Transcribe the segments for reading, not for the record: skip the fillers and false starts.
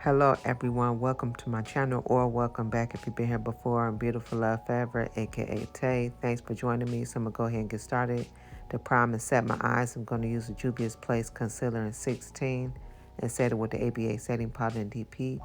Hello everyone, welcome to my channel or welcome back if you've been here before. I'm Beautiful Love Forever, aka Tay. Thanks for joining me. So I'm going to go ahead and get started. To prime and set my eyes, I'm going to use the Juvia's Place Concealer in 16 and set it with the ABA Setting Powder in Deep Peach.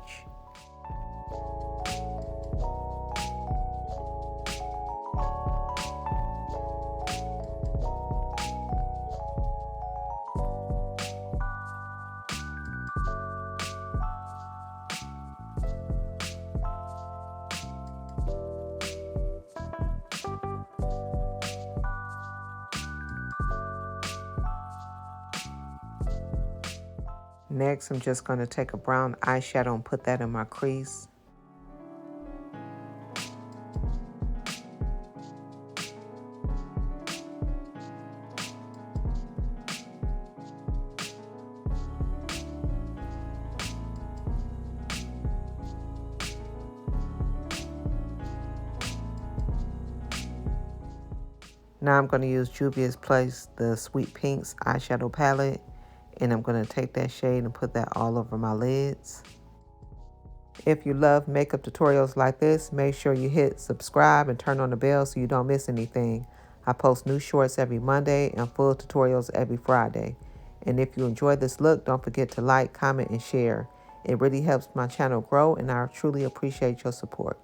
Next, I'm just going to take a brown eyeshadow and put that in my crease. Now I'm going to use Juvia's Place, the Sweet Pinks eyeshadow palette. And I'm going to take that shade and put that all over my lids. If you love makeup tutorials like this, make sure you hit subscribe and turn on the bell so you don't miss anything. I post new shorts every Monday and full tutorials every Friday. And if you enjoy this look, don't forget to like, comment, and share. It really helps my channel grow and I truly appreciate your support.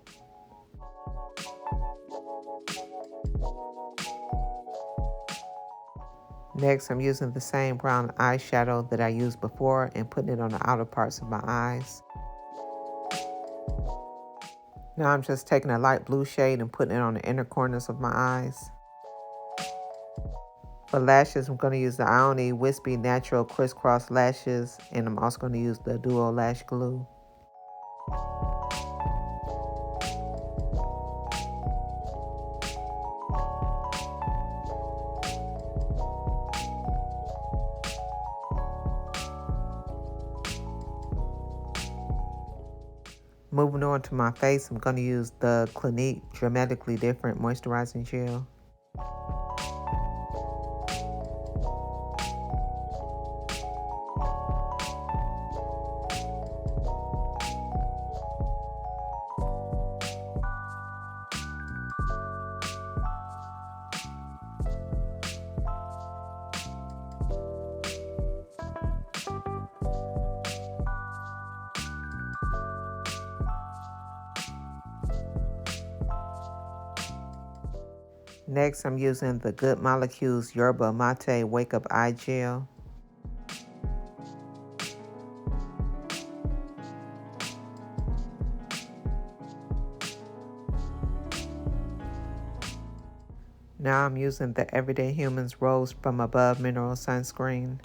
Next, I'm using the same brown eyeshadow that I used before and putting it on the outer parts of my eyes. Now I'm just taking a light blue shade and putting it on the inner corners of my eyes. For lashes, I'm going to use the Ioni Wispy Natural Crisscross Lashes, and I'm also going to use the Duo Lash Glue. Moving on to my face, I'm going to use the Clinique Dramatically Different Moisturizing Gel. Next, I'm using the Good Molecules Yerba Mate Wake Up Eye Gel. Now I'm using the Everyday Humans Rose From Above Mineral Sunscreen.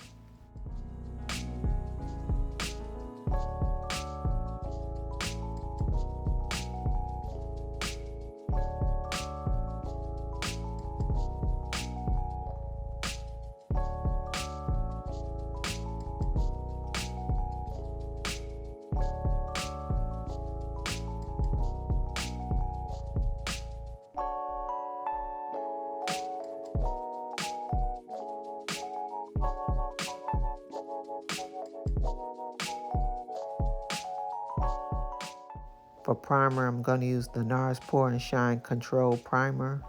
For primer, I'm going to use the NARS Pore and Shine Control Primer.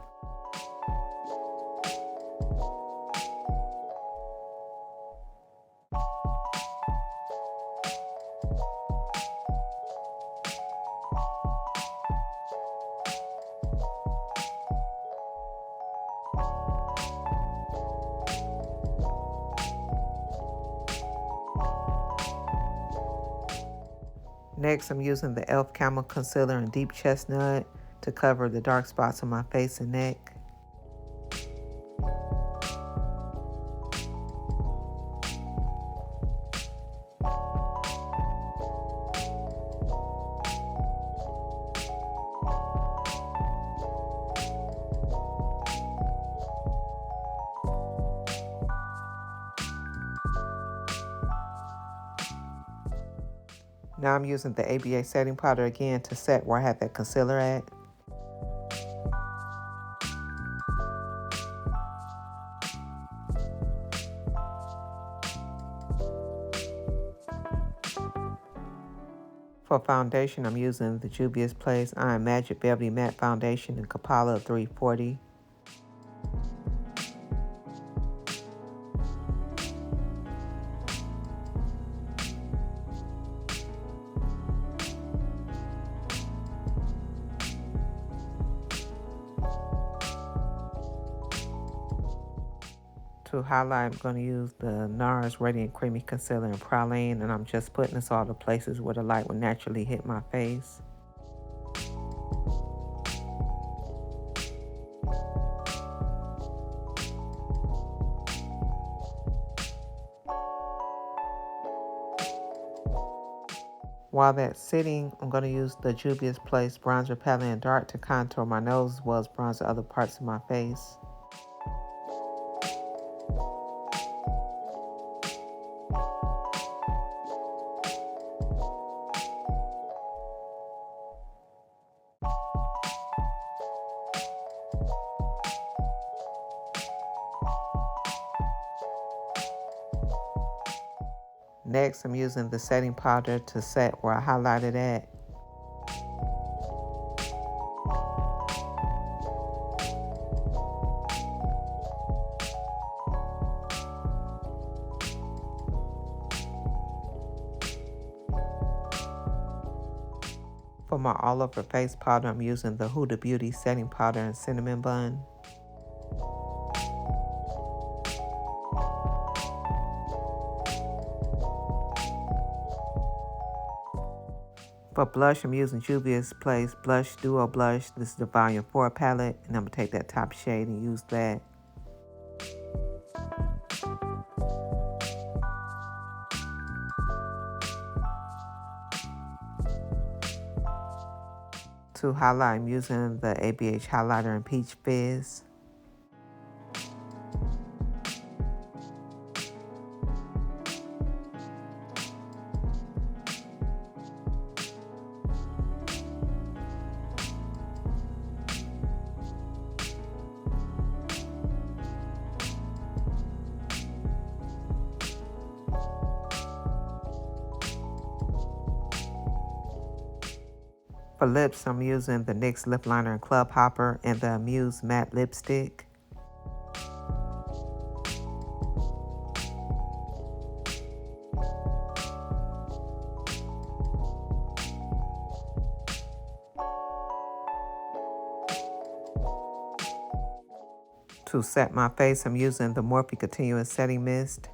Next, I'm using the e.l.f. Camo Concealer in Deep Chestnut to cover the dark spots on my face and neck. Now I'm using the ABA setting powder again to set where I had that concealer at. For foundation, I'm using the Juvia's Place Iron Magic Velvety Matte Foundation in Kampala 340. To highlight, I'm going to use the NARS Radiant Creamy Concealer in Praline, and I'm just putting this all the places where the light will naturally hit my face. While that's sitting, I'm going to use the Juvia's Place Bronzer Palette in Dark to contour my nose as well as bronzer other parts of my face. Next, I'm using the setting powder to set where I highlighted at. For my all over face powder, I'm using the Huda Beauty setting powder in Cinnamon Bun. For blush, I'm using Juvia's Place Blush Duo Blush. This is the Volume 4 palette, and I'm going to take that top shade and use that. To highlight, I'm using the ABH highlighter in Peach Fizz. For lips, I'm using the NYX Lip Liner in Club Hopper and the Muse Matte Lipstick. To set my face, I'm using the Morphe Continuous Setting Mist.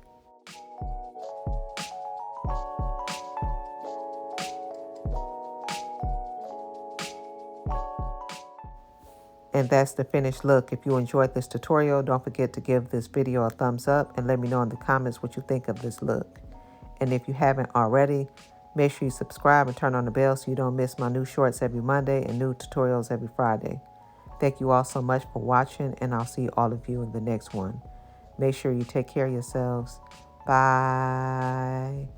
And that's the finished look. If you enjoyed this tutorial, don't forget to give this video a thumbs up and let me know in the comments what you think of this look. And if you haven't already, make sure you subscribe and turn on the bell so you don't miss my new shorts every Monday and new tutorials every Friday. Thank you all so much for watching, and I'll see all of you in the next one. Make sure you take care of yourselves. Bye.